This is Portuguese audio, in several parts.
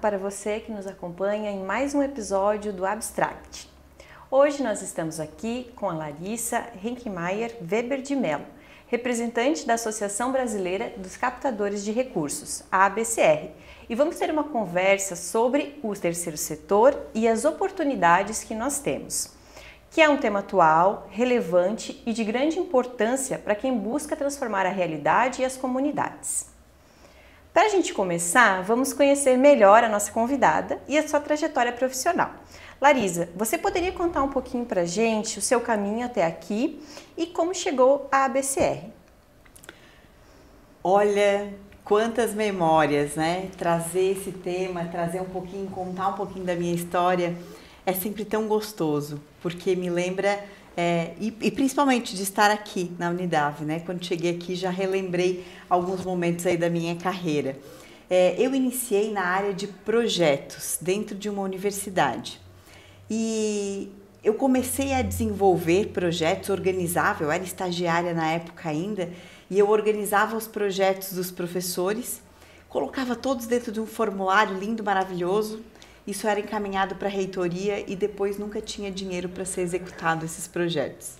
para você que nos acompanha em mais um episódio do Abstract. Hoje nós estamos aqui com a Larissa Henkemeyer Weber de Mello, representante da Associação Brasileira dos Captadores de Recursos, a ABCR, e vamos ter uma conversa sobre o terceiro setor e as oportunidades que nós temos, que é um tema atual, relevante e de grande importância para quem busca transformar a realidade e as comunidades. Para a gente começar, vamos conhecer melhor a nossa convidada e a sua trajetória profissional. Larissa, você poderia contar um pouquinho para a gente o seu caminho até aqui e como chegou à ABCR? Olha, quantas memórias, né? Trazer esse tema, trazer um pouquinho, contar um pouquinho da minha história é sempre tão gostoso, porque me lembra, e principalmente de estar aqui na Unidade, né? Quando cheguei aqui já relembrei alguns momentos aí da minha carreira. Eu iniciei na área de projetos dentro de uma universidade e eu comecei a desenvolver projetos, organizava, eu era estagiária na época ainda, e eu organizava os projetos dos professores, colocava todos dentro de um formulário lindo, maravilhoso. Isso era encaminhado para a reitoria e depois nunca tinha dinheiro para ser executado esses projetos.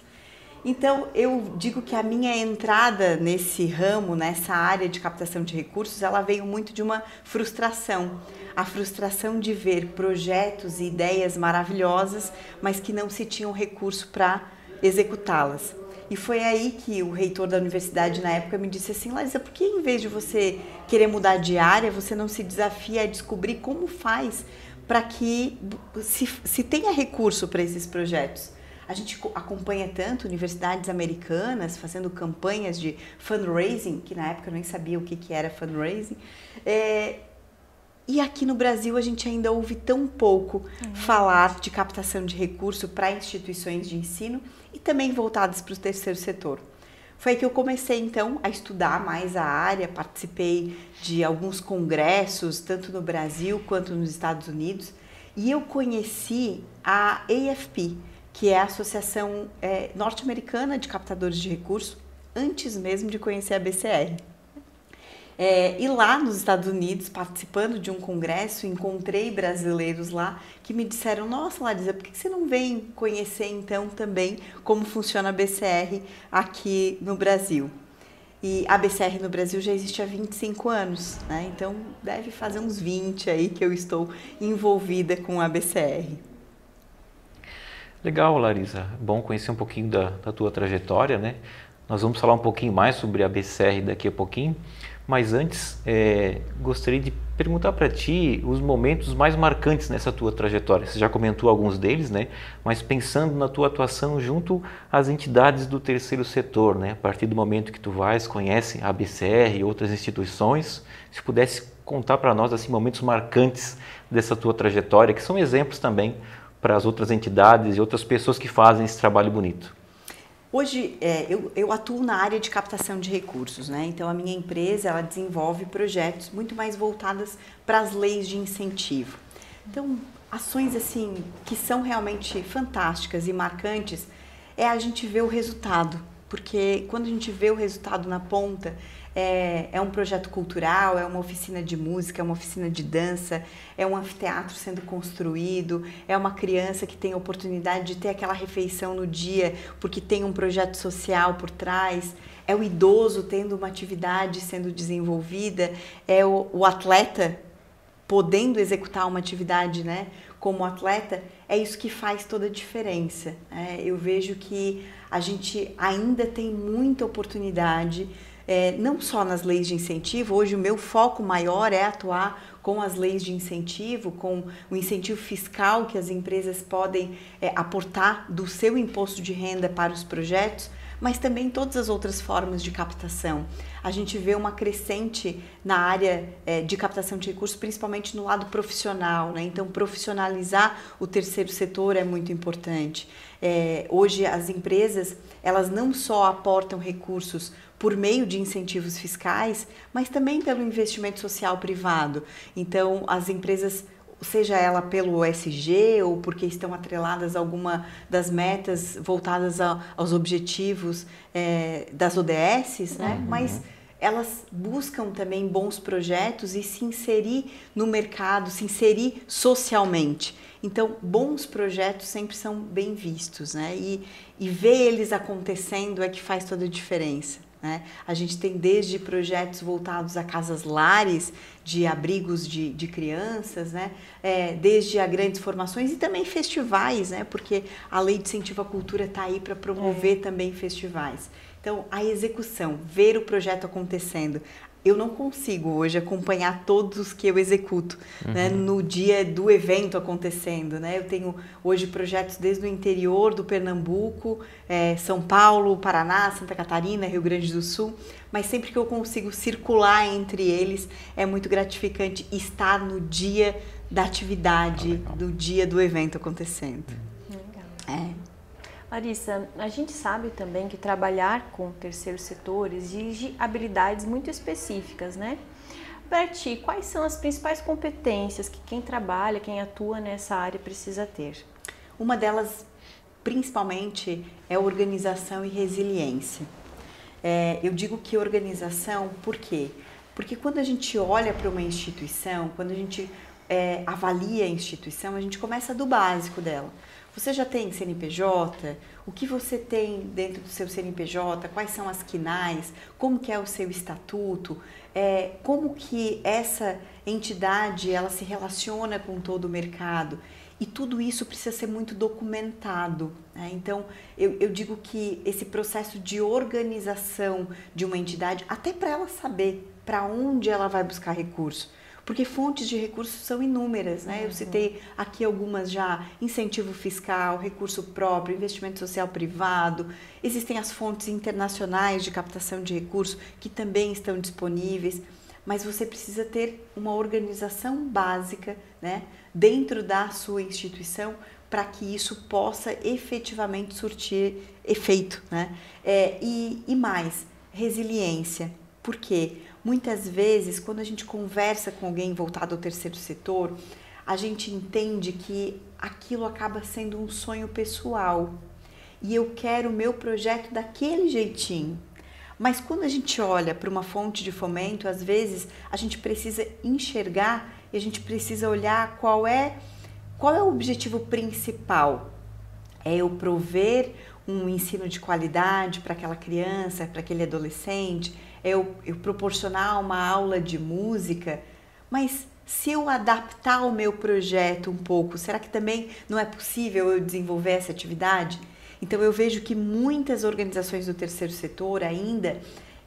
Então, eu digo que a minha entrada nesse ramo, nessa área de captação de recursos, ela veio muito de uma frustração. A frustração de ver projetos e ideias maravilhosas, mas que não se tinham recurso para executá-las. E foi aí que o reitor da universidade na época me disse assim: Larissa, por que em vez de você querer mudar de área, você não se desafia a descobrir como faz para que se tenha recurso para esses projetos? A gente acompanha tanto universidades americanas fazendo campanhas de fundraising, que na época eu nem sabia o que era fundraising, e aqui no Brasil a gente ainda ouve tão pouco falar de captação de recurso para instituições de ensino e também voltadas para o terceiro setor. Foi aí que eu comecei então a estudar mais a área, participei de alguns congressos, tanto no Brasil quanto nos Estados Unidos, e eu conheci a AFP, que é a Associação Norte-Americana de Captadores de Recursos, antes mesmo de conhecer a BCR. E lá nos Estados Unidos, participando de um congresso, encontrei brasileiros lá que me disseram: nossa, Larissa, por que você não vem conhecer então também como funciona a BCR aqui no Brasil? E a BCR no Brasil já existe há 25 anos, né? Então deve fazer uns 20 aí que eu estou envolvida com a BCR. Legal, Larissa. Bom conhecer um pouquinho da tua trajetória, né? Nós vamos falar um pouquinho mais sobre a BCR daqui a pouquinho, mas antes gostaria de perguntar para ti os momentos mais marcantes nessa tua trajetória. Você já comentou alguns deles, né? Mas pensando na tua atuação junto às entidades do terceiro setor, né? A partir do momento que tu conhece a BCR e outras instituições, se pudesse contar para nós assim momentos marcantes dessa tua trajetória, que são exemplos também para as outras entidades e outras pessoas que fazem esse trabalho bonito. Hoje eu atuo na área de captação de recursos, né? Então a minha empresa ela desenvolve projetos muito mais voltadas para as leis de incentivo. Então ações assim que são realmente fantásticas e marcantes é a gente ver o resultado, porque quando a gente vê o resultado na ponta, é um projeto cultural, é uma oficina de música, é uma oficina de dança, é um anfiteatro sendo construído, é uma criança que tem a oportunidade de ter aquela refeição no dia porque tem um projeto social por trás, é o idoso tendo uma atividade sendo desenvolvida, é o atleta podendo executar uma atividade, né, como atleta. É isso que faz toda a diferença. Eu vejo que a gente ainda tem muita oportunidade, não só nas leis de incentivo. Hoje o meu foco maior é atuar com as leis de incentivo, com o incentivo fiscal que as empresas podem aportar do seu imposto de renda para os projetos, mas também todas as outras formas de captação. A gente vê uma crescente na área de captação de recursos, principalmente no lado profissional, né? Então, profissionalizar o terceiro setor é muito importante. Hoje, as empresas, elas não só aportam recursos por meio de incentivos fiscais, mas também pelo investimento social privado. Então, as empresas, seja ela pelo ESG ou porque estão atreladas a alguma das metas voltadas aos objetivos das ODS, né? Mas elas buscam também bons projetos e se inserir no mercado, se inserir socialmente. Então, bons projetos sempre são bem vistos, né? E ver eles acontecendo é que faz toda a diferença, né? A gente tem desde projetos voltados a casas-lares, de abrigos de crianças, né? Desde a grandes formações e também festivais, né? Porque a Lei de Incentivo à Cultura está aí para promover também festivais. Então, a execução, ver o projeto acontecendo. Eu não consigo hoje acompanhar todos os que eu executo, né, no dia do evento acontecendo, né? Eu tenho hoje projetos desde o interior do Pernambuco, São Paulo, Paraná, Santa Catarina, Rio Grande do Sul, mas sempre que eu consigo circular entre eles, é muito gratificante estar no dia da atividade, do dia do evento acontecendo. Legal. Larissa, a gente sabe também que trabalhar com o terceiro setor exige habilidades muito específicas, né? Para ti, quais são as principais competências que quem trabalha, quem atua nessa área precisa ter? Uma delas, principalmente, é organização e resiliência. Eu digo que organização, por quê? Porque quando a gente olha para uma instituição, quando a gente avalia a instituição, a gente começa do básico dela. Você já tem CNPJ? O que você tem dentro do seu CNPJ? Quais são as quinais? Como que é o seu estatuto? Como que essa entidade ela se relaciona com todo o mercado? E tudo isso precisa ser muito documentado, né? Então, eu digo que esse processo de organização de uma entidade, até para ela saber para onde ela vai buscar recurso, porque fontes de recursos são inúmeras, né? Eu citei aqui algumas já: incentivo fiscal, recurso próprio, investimento social privado. Existem as fontes internacionais de captação de recursos que também estão disponíveis, mas você precisa ter uma organização básica, né, dentro da sua instituição para que isso possa efetivamente surtir efeito, né? E mais, resiliência. Por quê? Muitas vezes, quando a gente conversa com alguém voltado ao terceiro setor, a gente entende que aquilo acaba sendo um sonho pessoal e eu quero o meu projeto daquele jeitinho. Mas quando a gente olha para uma fonte de fomento, às vezes a gente precisa enxergar e a gente precisa olhar qual é o objetivo principal. É eu prover um ensino de qualidade para aquela criança, para aquele adolescente, eu proporcionar uma aula de música, mas se eu adaptar o meu projeto um pouco, será que também não é possível eu desenvolver essa atividade? Então eu vejo que muitas organizações do terceiro setor ainda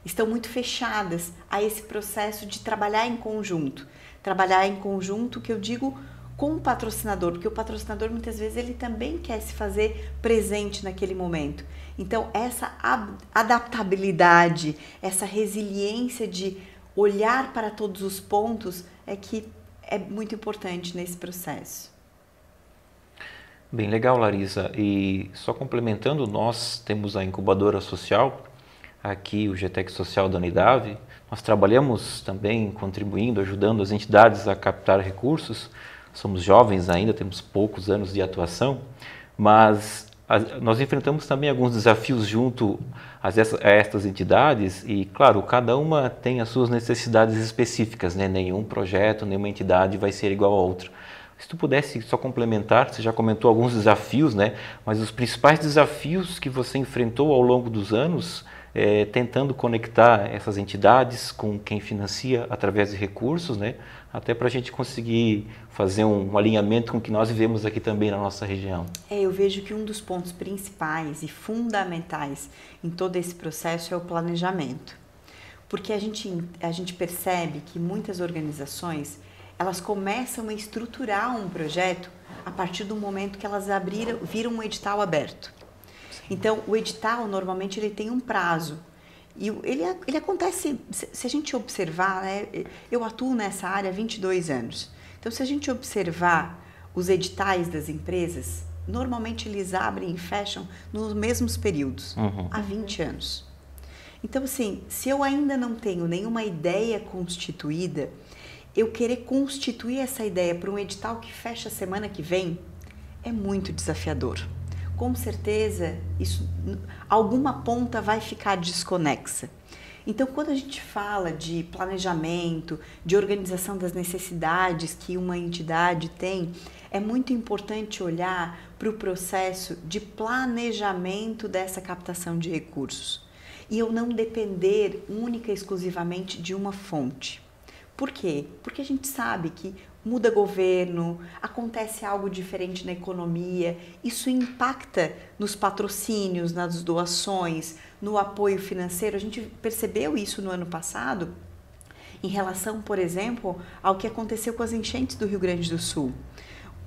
estão muito fechadas a esse processo de trabalhar em conjunto. Trabalhar em conjunto, que eu digo, com o patrocinador, porque o patrocinador muitas vezes ele também quer se fazer presente naquele momento. Então essa adaptabilidade, essa resiliência de olhar para todos os pontos é que é muito importante nesse processo. Bem legal, Larissa. E só complementando, nós temos a incubadora social, aqui o GTEC Social da Unidade. Nós trabalhamos também contribuindo, ajudando as entidades a captar recursos. Somos jovens ainda, temos poucos anos de atuação, mas nós enfrentamos também alguns desafios junto a estas entidades e, claro, cada uma tem as suas necessidades específicas, né? Nenhum projeto, nenhuma entidade vai ser igual a outra. Se tu pudesse só complementar, você já comentou alguns desafios, né? Mas os principais desafios que você enfrentou ao longo dos anos, tentando conectar essas entidades com quem financia através de recursos, né? Até para a gente conseguir fazer um alinhamento com o que nós vivemos aqui também na nossa região. Eu vejo que um dos pontos principais e fundamentais em todo esse processo é o planejamento. Porque a gente percebe que muitas organizações, elas começam a estruturar um projeto a partir do momento que elas viram um edital aberto. Então, o edital, normalmente, ele tem um prazo. E ele acontece, se a gente observar, né, eu atuo nessa área há 22 anos. Então, se a gente observar os editais das empresas, normalmente eles abrem e fecham nos mesmos períodos, há 20 anos. Então, assim, se eu ainda não tenho nenhuma ideia constituída, eu querer constituir essa ideia para um edital que fecha a semana que vem é muito desafiador. Com certeza, alguma ponta vai ficar desconexa. Então, quando a gente fala de planejamento, de organização das necessidades que uma entidade tem, é muito importante olhar para o processo de planejamento dessa captação de recursos. E eu não depender única e exclusivamente de uma fonte. Por quê? Porque a gente sabe que muda governo, acontece algo diferente na economia, isso impacta nos patrocínios, nas doações, no apoio financeiro. A gente percebeu isso no ano passado em relação, por exemplo, ao que aconteceu com as enchentes do Rio Grande do Sul.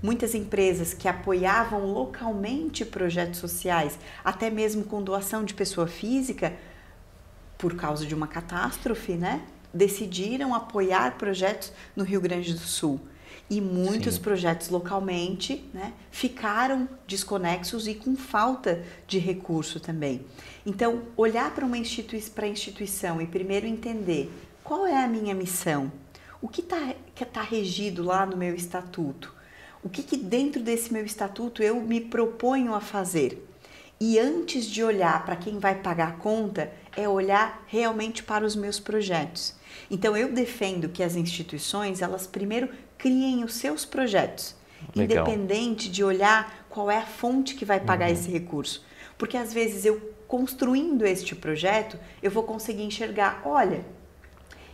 Muitas empresas que apoiavam localmente projetos sociais, até mesmo com doação de pessoa física, por causa de uma catástrofe, né? Decidiram apoiar projetos no Rio Grande do Sul. E muitos projetos localmente, né, ficaram desconexos e com falta de recurso também. Então, olhar para uma instituição e primeiro entender qual é a minha missão, o que tá regido lá no meu estatuto, o que dentro desse meu estatuto eu me proponho a fazer. E antes de olhar para quem vai pagar a conta, é olhar realmente para os meus projetos. Então, eu defendo que as instituições, elas primeiro criem os seus projetos, Legal. independente de olhar qual é a fonte que vai pagar esse recurso. Porque, às vezes, eu construindo este projeto, eu vou conseguir enxergar, olha,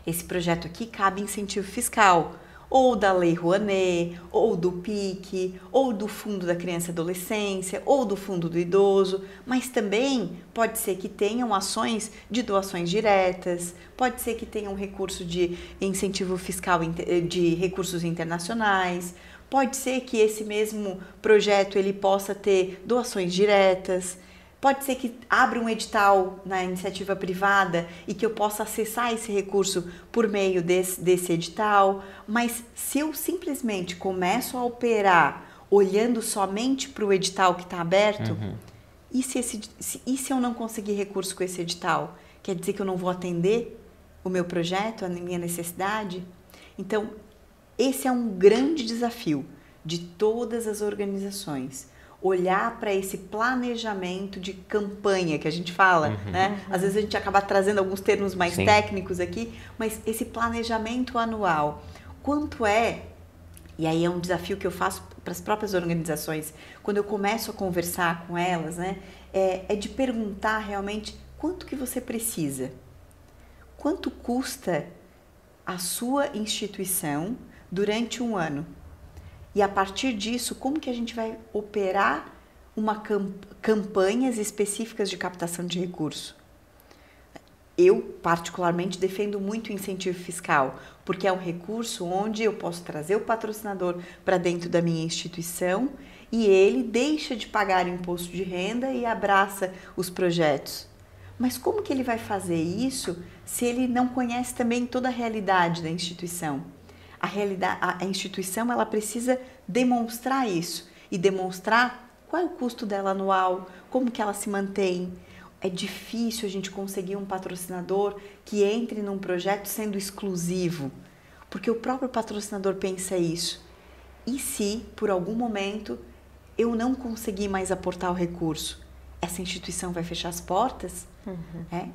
esse projeto aqui cabe incentivo fiscal, ou da Lei Rouanet, ou do PIC, ou do Fundo da Criança e Adolescência, ou do Fundo do Idoso, mas também pode ser que tenham ações de doações diretas, pode ser que tenham recurso de incentivo fiscal de recursos internacionais, pode ser que esse mesmo projeto ele possa ter doações diretas, pode ser que abra um edital na iniciativa privada e que eu possa acessar esse recurso por meio desse edital, mas se eu simplesmente começo a operar olhando somente para o edital que está aberto, e se eu não conseguir recurso com esse edital? Quer dizer que eu não vou atender o meu projeto, a minha necessidade? Então, esse é um grande desafio de todas as organizações. Olhar para esse planejamento de campanha que a gente fala, né? Às vezes a gente acaba trazendo alguns termos mais técnicos aqui, mas esse planejamento anual, quanto é, e aí é um desafio que eu faço para as próprias organizações, quando eu começo a conversar com elas, né? É de perguntar realmente quanto que você precisa, quanto custa a sua instituição durante um ano. E a partir disso, como que a gente vai operar campanhas específicas de captação de recurso? Eu, particularmente, defendo muito o incentivo fiscal, porque é um recurso onde eu posso trazer o patrocinador para dentro da minha instituição e ele deixa de pagar o imposto de renda e abraça os projetos. Mas como que ele vai fazer isso se ele não conhece também toda a realidade da instituição? A instituição ela precisa demonstrar isso e demonstrar qual é o custo dela anual, como que ela se mantém. É difícil a gente conseguir um patrocinador que entre num projeto sendo exclusivo, porque o próprio patrocinador pensa isso. E se, por algum momento, eu não conseguir mais aportar o recurso, essa instituição vai fechar as portas?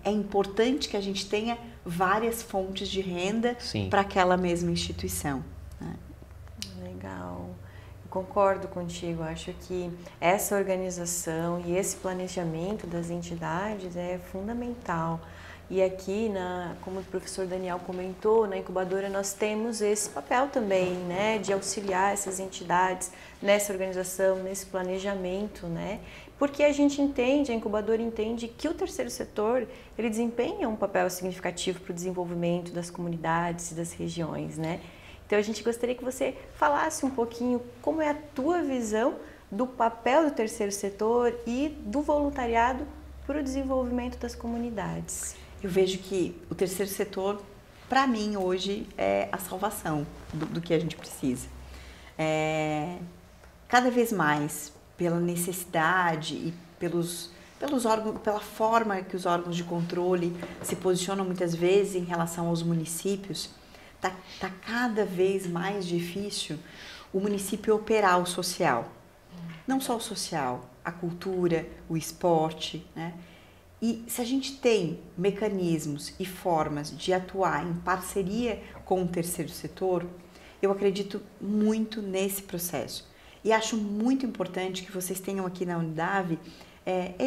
É importante que a gente tenha várias fontes de renda para aquela mesma instituição. Né? Legal. Eu concordo contigo. Acho que essa organização e esse planejamento das entidades é fundamental. E aqui, como o professor Daniel comentou, na incubadora nós temos esse papel também, né, de auxiliar essas entidades nessa organização, nesse planejamento, né? Porque a gente entende, a incubadora entende que o terceiro setor, ele desempenha um papel significativo para o desenvolvimento das comunidades e das regiões, né? Então a gente gostaria que você falasse um pouquinho como é a tua visão do papel do terceiro setor e do voluntariado para o desenvolvimento das comunidades. Eu vejo que o terceiro setor, para mim, hoje, é a salvação do que a gente precisa. Cada vez mais, pela necessidade e pelos órgãos, pela forma que os órgãos de controle se posicionam muitas vezes em relação aos municípios, tá cada vez mais difícil o município operar o social. Não só o social, a cultura, o esporte, né? E se a gente tem mecanismos e formas de atuar em parceria com o terceiro setor, eu acredito muito nesse processo. E acho muito importante que vocês tenham aqui na Unidade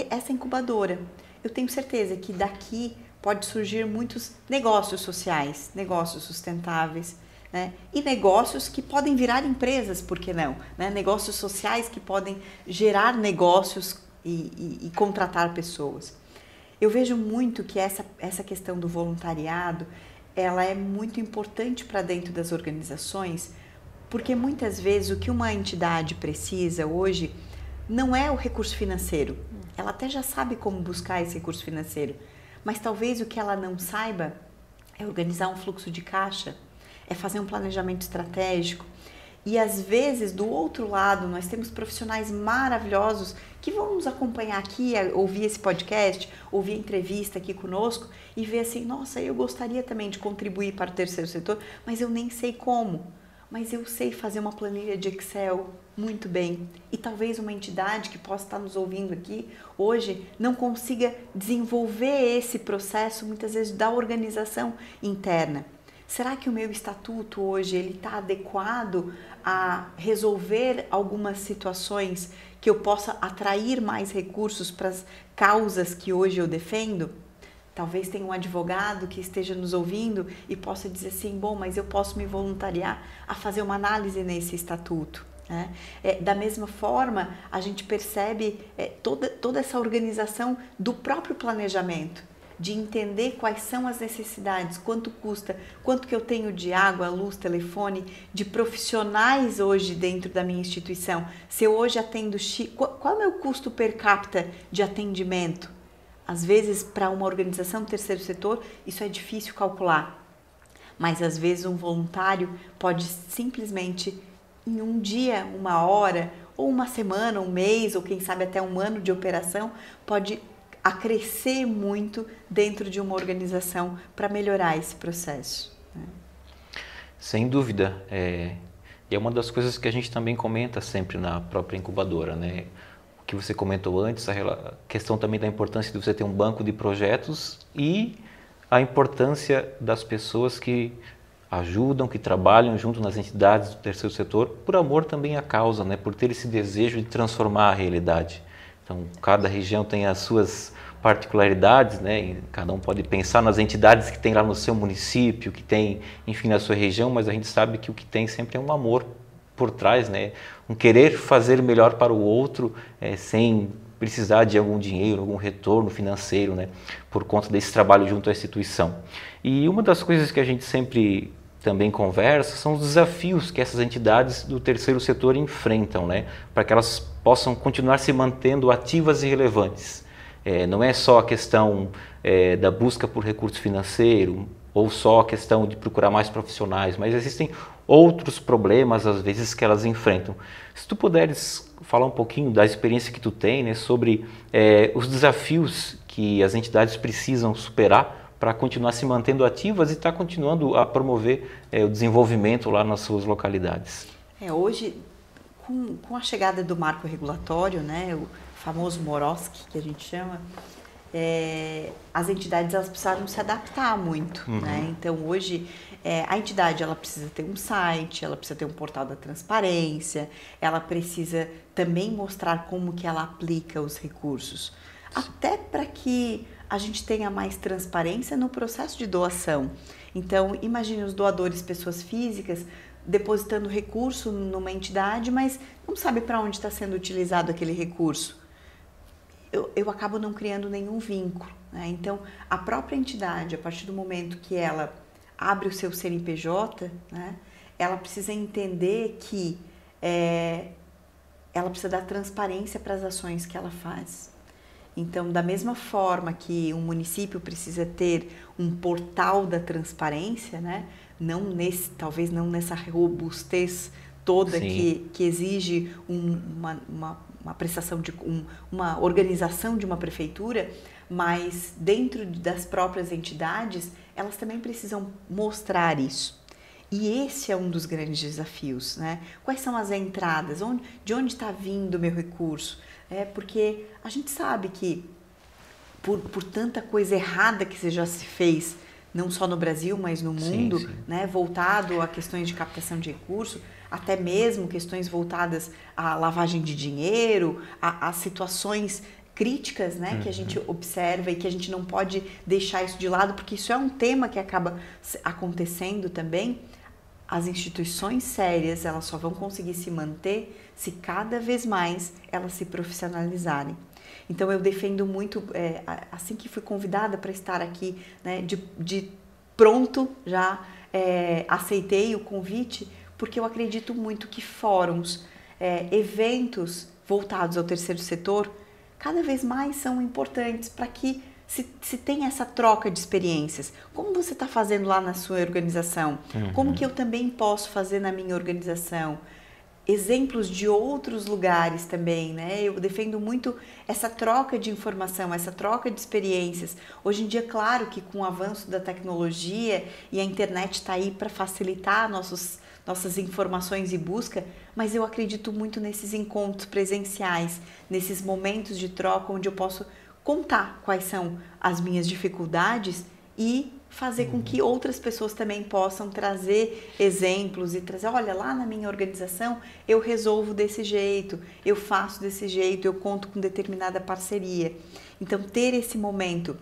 essa incubadora. Eu tenho certeza que daqui pode surgir muitos negócios sociais, negócios sustentáveis, né? E negócios que podem virar empresas, por que não? Né? Negócios sociais que podem gerar negócios e contratar pessoas. Eu vejo muito que essa questão do voluntariado, ela é muito importante para dentro das organizações, porque muitas vezes o que uma entidade precisa hoje não é o recurso financeiro. Ela até já sabe como buscar esse recurso financeiro, mas talvez o que ela não saiba é organizar um fluxo de caixa, é fazer um planejamento estratégico. E às vezes, do outro lado, nós temos profissionais maravilhosos que vão nos acompanhar aqui, ouvir esse podcast, ouvir a entrevista aqui conosco e ver assim, nossa, eu gostaria também de contribuir para o terceiro setor, mas eu nem sei como. Mas eu sei fazer uma planilha de Excel muito bem. E talvez uma entidade que possa estar nos ouvindo aqui hoje não consiga desenvolver esse processo, muitas vezes, da organização interna. Será que o meu estatuto hoje ele está adequado a resolver algumas situações que eu possa atrair mais recursos para as causas que hoje eu defendo? Talvez tenha um advogado que esteja nos ouvindo e possa dizer assim, bom, mas eu posso me voluntariar a fazer uma análise nesse estatuto. Né? Da mesma forma, a gente percebe toda essa organização do próprio planejamento, de entender quais são as necessidades, quanto custa, quanto que eu tenho de água, luz, telefone, de profissionais hoje dentro da minha instituição. Se eu hoje atendo X, qual é o meu custo per capita de atendimento? Às vezes, para uma organização do terceiro setor, isso é difícil calcular. Mas, às vezes, um voluntário pode simplesmente, em um dia, uma hora, ou uma semana, um mês, ou quem sabe até um ano de operação, pode acrescer muito dentro de uma organização para melhorar esse processo. Né? Sem dúvida. E é uma das coisas que a gente também comenta sempre na própria incubadora, né? Que você comentou antes, a questão também da importância de você ter um banco de projetos e a importância das pessoas que ajudam, que trabalham junto nas entidades do terceiro setor, por amor também à causa, né? Por ter esse desejo de transformar a realidade. Então, cada região tem as suas particularidades, né? E cada um pode pensar nas entidades que tem lá no seu município, que tem, enfim, na sua região, mas a gente sabe que o que tem sempre é um amor por trás, né? Um querer fazer melhor para o outro, sem precisar de algum dinheiro, algum retorno financeiro, né? Por conta desse trabalho junto à instituição. E uma das coisas que a gente sempre também conversa são os desafios que essas entidades do terceiro setor enfrentam, né? Para que elas possam continuar se mantendo ativas e relevantes. Não é só a questão da busca por recurso financeiro, ou só a questão de procurar mais profissionais, mas existem outros problemas, às vezes, que elas enfrentam. Se tu puderes falar um pouquinho da experiência que tu tem, né, sobre os desafios que as entidades precisam superar para continuar se mantendo ativas e estar continuando a promover o desenvolvimento lá nas suas localidades. Hoje, com a chegada do marco regulatório, né, o famoso MOROSC, que a gente chama, as entidades elas precisaram se adaptar muito, né? Então hoje a entidade ela precisa ter um site, ela precisa ter um portal da transparência, ela precisa também mostrar como que ela aplica os recursos, até para que a gente tenha mais transparência no processo de doação. Então imagine os doadores, pessoas físicas, depositando recurso numa entidade, mas não sabe para onde está sendo utilizado aquele recurso. Eu acabo não criando nenhum vínculo, né? Então, a própria entidade, a partir do momento que ela abre o seu CNPJ, né, ela precisa entender que ela precisa dar transparência para as ações que ela faz. Então, da mesma forma que um município precisa ter um portal da transparência, né, talvez não nessa robustez toda que exige uma prestação de uma organização de uma prefeitura, mas dentro das próprias entidades, elas também precisam mostrar isso. E esse é um dos grandes desafios, né? Quais são as entradas? De onde está vindo o meu recurso? Porque a gente sabe que por tanta coisa errada que você já se fez, não só no Brasil, mas no mundo, sim. né, voltado a questões de captação de recursos, até mesmo questões voltadas à lavagem de dinheiro, a situações críticas, né, que a gente observa e que a gente não pode deixar isso de lado, porque isso é um tema que acaba acontecendo também. As instituições sérias, elas só vão conseguir se manter se cada vez mais elas se profissionalizarem. Então eu defendo muito, assim que fui convidada para estar aqui, né, de pronto já aceitei o convite, porque eu acredito muito que fóruns, eventos voltados ao terceiro setor, cada vez mais são importantes para que se tenha essa troca de experiências. Como você está fazendo lá na sua organização? Como que eu também posso fazer na minha organização? Exemplos de outros lugares também, né? Eu defendo muito essa troca de informação, essa troca de experiências. Hoje em dia, claro que com o avanço da tecnologia e a internet está aí para facilitar nossas informações e busca, mas eu acredito muito nesses encontros presenciais, nesses momentos de troca onde eu posso contar quais são as minhas dificuldades e fazer com que outras pessoas também possam trazer exemplos e trazer, olha, lá na minha organização eu resolvo desse jeito, eu faço desse jeito, eu conto com determinada parceria. Então, ter esse momento,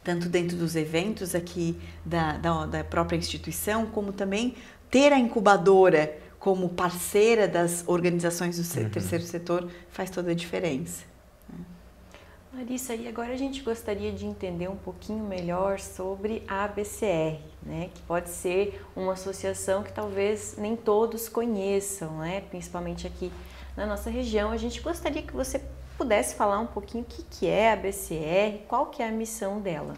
tanto dentro dos eventos aqui da própria instituição, como também ter a incubadora como parceira das organizações do terceiro setor, faz toda a diferença. Larissa, e agora a gente gostaria de entender um pouquinho melhor sobre a ABCR, né? Que pode ser uma associação que talvez nem todos conheçam, né? Principalmente aqui na nossa região. A gente gostaria que você pudesse falar um pouquinho o que é a ABCR, qual que é a missão dela.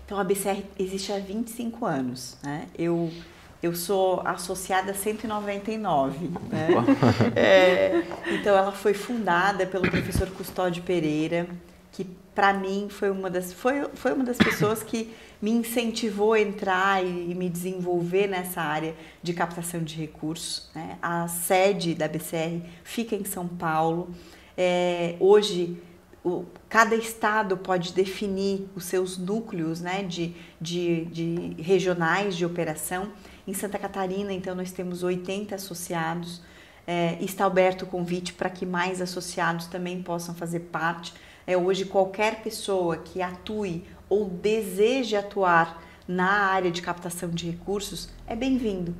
Então, a ABCR existe há 25 anos, né? Eu sou associada há 199, né? Então, ela foi fundada pelo professor Custódio Pereira, que para mim foi uma das pessoas que me incentivou a entrar e me desenvolver nessa área de captação de recursos, né? A sede da BCR fica em São Paulo. Hoje, cada estado pode definir os seus núcleos, né, de regionais de operação. Em Santa Catarina, então, nós temos 80 associados. Está aberto o convite para que mais associados também possam fazer parte. Hoje, qualquer pessoa que atue ou deseje atuar na área de captação de recursos é bem-vindo.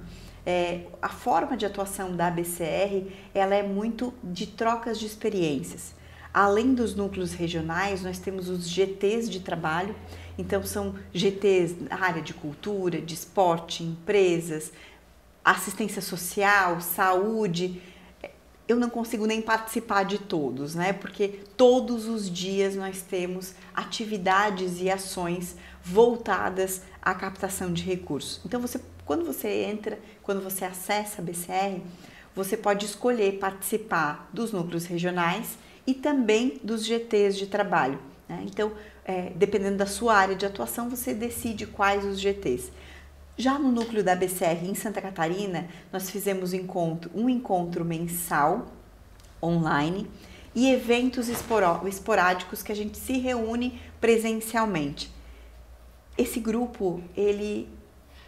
A forma de atuação da ABCR, ela é muito de trocas de experiências. Além dos núcleos regionais, nós temos os GTs de trabalho. Então, são GTs na área de cultura, de esporte, empresas, assistência social, saúde. Eu não consigo nem participar de todos, né? Porque todos os dias nós temos atividades e ações voltadas à captação de recursos. Então, quando você acessa a BCR, você pode escolher participar dos núcleos regionais e também dos GTs de trabalho, né? Então, dependendo da sua área de atuação, você decide quais os GTs. Já no núcleo da BCR em Santa Catarina, nós fizemos um encontro mensal online e eventos esporádicos que a gente se reúne presencialmente. Esse grupo, ele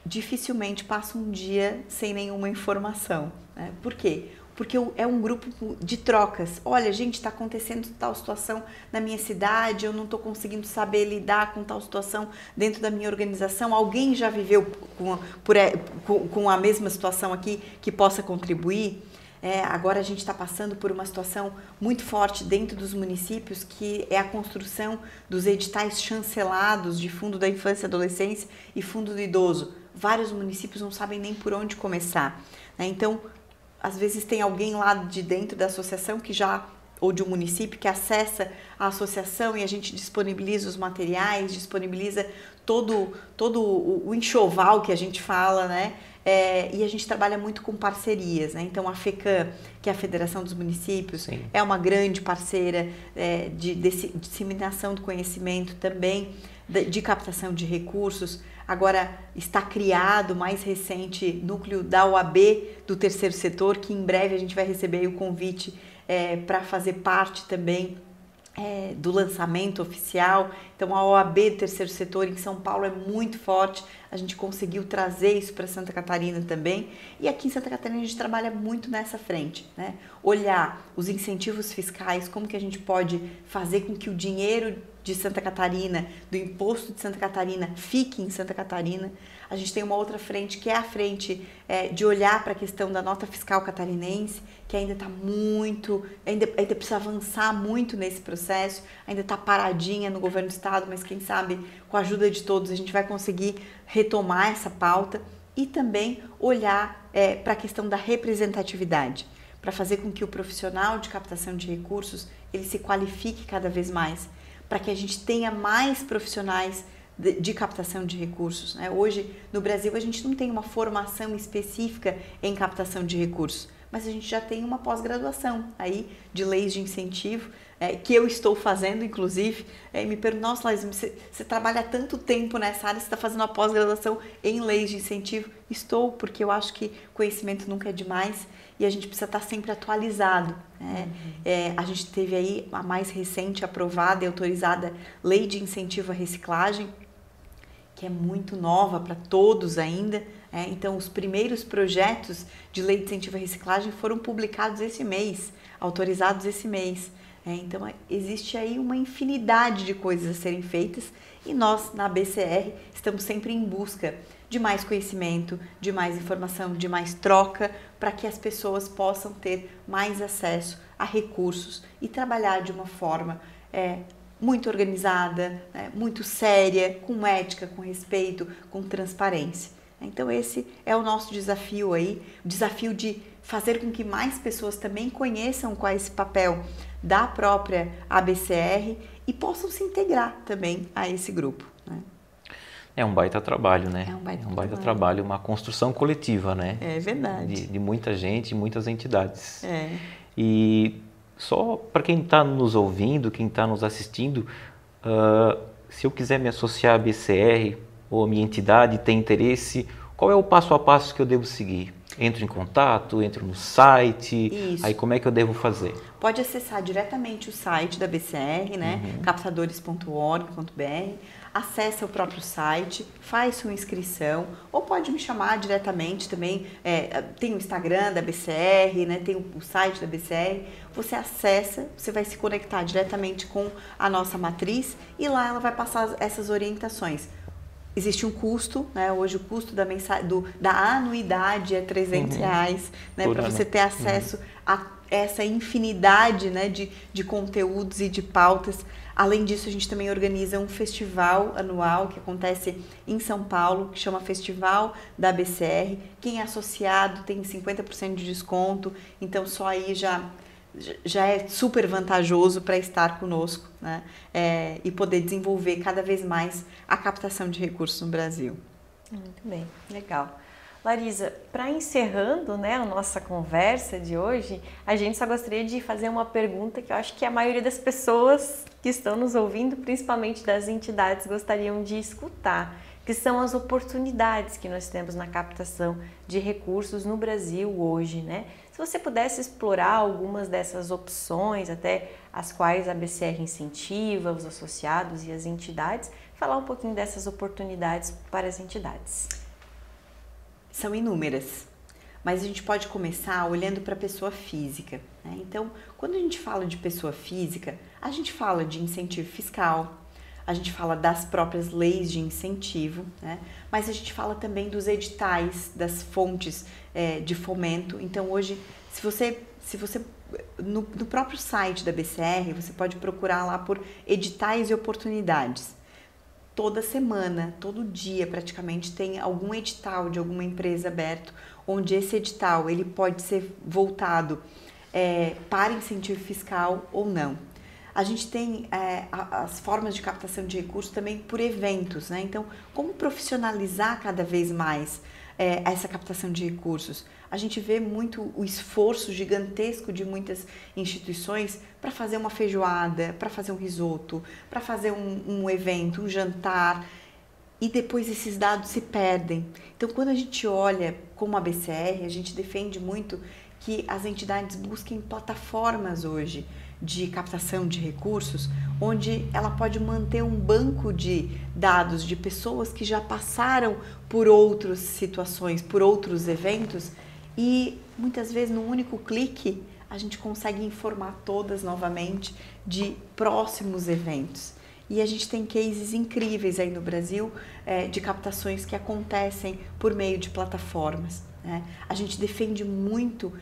dificilmente passa um dia sem nenhuma informação, né? Por quê? Porque é um grupo de trocas. Olha, gente, está acontecendo tal situação na minha cidade, eu não estou conseguindo saber lidar com tal situação dentro da minha organização. Alguém já viveu com a mesma situação aqui que possa contribuir? Agora a gente está passando por uma situação muito forte dentro dos municípios, que é a construção dos editais chancelados de Fundo da Infância e Adolescência e Fundo do Idoso. Vários municípios não sabem nem por onde começar, né? Então, às vezes tem alguém lá de dentro da associação ou de um município que acessa a associação e a gente disponibiliza os materiais, disponibiliza todo o enxoval que a gente fala, né? E a gente trabalha muito com parcerias, né? Então, a FECAM, que é a Federação dos Municípios, sim, é uma grande parceira de disseminação do conhecimento também, de captação de recursos. Agora está criado o mais recente núcleo da OAB do terceiro setor, que em breve a gente vai receber o convite para fazer parte também do lançamento oficial. Então a OAB do terceiro setor em São Paulo é muito forte, a gente conseguiu trazer isso para Santa Catarina também, e aqui em Santa Catarina a gente trabalha muito nessa frente, né? Olhar os incentivos fiscais, como que a gente pode fazer com que o dinheiro de Santa Catarina, do imposto de Santa Catarina, fique em Santa Catarina. A gente tem uma outra frente, que é a frente de olhar para a questão da nota fiscal catarinense, que ainda está ainda precisa avançar muito nesse processo, ainda está paradinha no governo do estado, mas quem sabe com a ajuda de todos a gente vai conseguir retomar essa pauta, e também olhar para a questão da representatividade, para fazer com que o profissional de captação de recursos ele se qualifique cada vez mais, para que a gente tenha mais profissionais de captação de recursos, né? Hoje, no Brasil, a gente não tem uma formação específica em captação de recursos, mas a gente já tem uma pós-graduação aí de leis de incentivo, que eu estou fazendo, inclusive. Me perguntam, nossa, Laís, você trabalha há tanto tempo nessa área, você está fazendo uma pós-graduação em leis de incentivo? Estou, porque eu acho que conhecimento nunca é demais e a gente precisa estar sempre atualizado, né? A gente teve aí a mais recente aprovada e autorizada Lei de Incentivo à Reciclagem, que é muito nova para todos ainda. Então, os primeiros projetos de Lei de Incentivo à Reciclagem foram publicados esse mês, autorizados esse mês. Então, existe aí uma infinidade de coisas a serem feitas, e nós, na BCR, estamos sempre em busca de mais conhecimento, de mais informação, de mais troca, para que as pessoas possam ter mais acesso a recursos e trabalhar de uma forma muito organizada, muito séria, com ética, com respeito, com transparência. Então esse é o nosso desafio aí, o desafio de fazer com que mais pessoas também conheçam qual é esse papel da própria ABCR e possam se integrar também a esse grupo, né? É um baita trabalho, né? É um baita trabalho, uma construção coletiva, né? É verdade. De muita gente, muitas entidades. E só para quem está nos ouvindo, quem está nos assistindo, se eu quiser me associar à BCR ou a minha entidade, tem interesse, qual é o passo a passo que eu devo seguir? Entro em contato, entro no site, Isso. Aí como é que eu devo fazer? Pode acessar diretamente o site da BCR, né? captadores.org.br, acessa o próprio site, faz sua inscrição, ou pode me chamar diretamente também, tem o Instagram da BCR, né? Tem o site da BCR, você acessa, você vai se conectar diretamente com a nossa matriz e lá ela vai passar essas orientações. Existe um custo, né? Hoje o custo da anuidade é R$300, né? Para você ter acesso a essa infinidade, né? de conteúdos e de pautas. Além disso, a gente também organiza um festival anual que acontece em São Paulo, que chama Festival da BCR. Quem é associado tem 50% de desconto, então só aí já é super vantajoso para estar conosco, né? E poder desenvolver cada vez mais a captação de recursos no Brasil. Muito bem, legal. Larisa, para encerrando, né, a nossa conversa de hoje, a gente só gostaria de fazer uma pergunta que eu acho que a maioria das pessoas que estão nos ouvindo, principalmente das entidades, gostariam de escutar, que são as oportunidades que nós temos na captação de recursos no Brasil hoje, né? Se você pudesse explorar algumas dessas opções, até as quais a BCR incentiva, os associados e as entidades, falar um pouquinho dessas oportunidades para as entidades. São inúmeras, mas a gente pode começar olhando para a pessoa física, né? Então, quando a gente fala de pessoa física, a gente fala de incentivo fiscal, a gente fala das próprias leis de incentivo, né? Mas a gente fala também dos editais, das fontes de fomento. Então hoje, se você no próprio site da BCR, você pode procurar lá por editais e oportunidades. Toda semana, todo dia praticamente tem algum edital de alguma empresa aberto, onde esse edital ele pode ser voltado para incentivo fiscal ou não. A gente tem as formas de captação de recursos também por eventos, né? Então, como profissionalizar cada vez mais essa captação de recursos? A gente vê muito o esforço gigantesco de muitas instituições para fazer uma feijoada, para fazer um risoto, para fazer um evento, um jantar, e depois esses dados se perdem. Então, quando a gente olha como a BCR, a gente defende muito que as entidades busquem plataformas hoje de captação de recursos, onde ela pode manter um banco de dados de pessoas que já passaram por outras situações, por outros eventos, e muitas vezes num único clique a gente consegue informar todas novamente de próximos eventos. E a gente tem cases incríveis aí no Brasil de captações que acontecem por meio de plataformas, né? A gente defende muito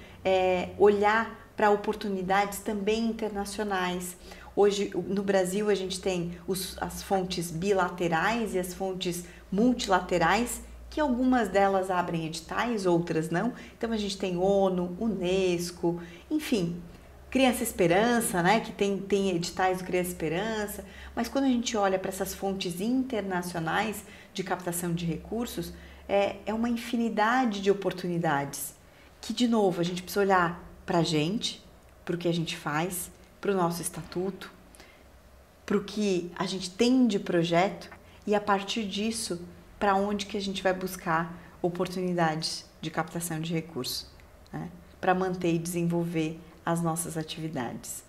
olhar para oportunidades também internacionais. Hoje no Brasil a gente tem as fontes bilaterais e as fontes multilaterais, que algumas delas abrem editais, outras não. Então a gente tem ONU, Unesco, enfim, Criança Esperança, né, que tem editais do Criança Esperança, mas quando a gente olha para essas fontes internacionais de captação de recursos, é uma infinidade de oportunidades, que de novo a gente precisa olhar para a gente, para o que a gente faz, para o nosso estatuto, para o que a gente tem de projeto e a partir disso, para onde que a gente vai buscar oportunidades de captação de recursos, né, para manter e desenvolver as nossas atividades.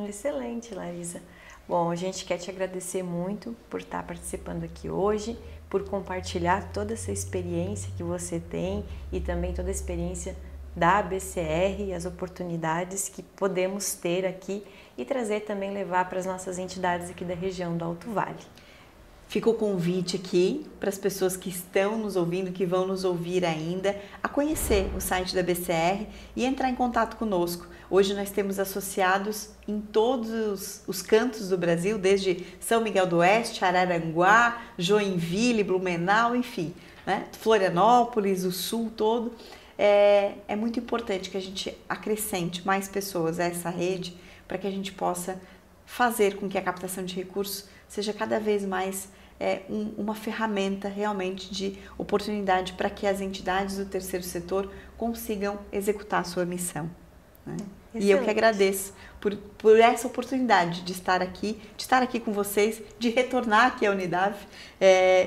Excelente, Larissa. Bom, a gente quer te agradecer muito por estar participando aqui hoje, por compartilhar toda essa experiência que você tem e também toda a experiência da ABCR e as oportunidades que podemos ter aqui e trazer também, levar para as nossas entidades aqui da região do Alto Vale. Fica o convite aqui para as pessoas que estão nos ouvindo, que vão nos ouvir ainda, a conhecer o site da BCR e entrar em contato conosco. Hoje nós temos associados em todos os cantos do Brasil, desde São Miguel do Oeste, Araranguá, Joinville, Blumenau, enfim, né? Florianópolis, o Sul todo. É muito importante que a gente acrescente mais pessoas a essa rede para que a gente possa fazer com que a captação de recursos seja cada vez mais uma ferramenta realmente de oportunidade para que as entidades do terceiro setor consigam executar a sua missão, né? E eu que agradeço por essa oportunidade de estar aqui com vocês, de retornar aqui à Unidade,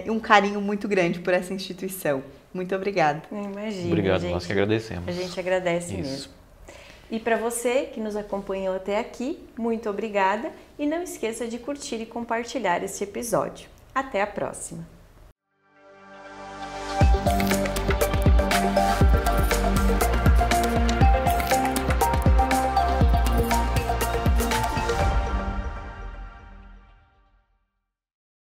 um carinho muito grande por essa instituição. Muito obrigada. Imagina, obrigado, gente, nós que agradecemos. A gente agradece Isso. mesmo. E para você que nos acompanhou até aqui, muito obrigada e não esqueça de curtir e compartilhar este episódio. Até a próxima!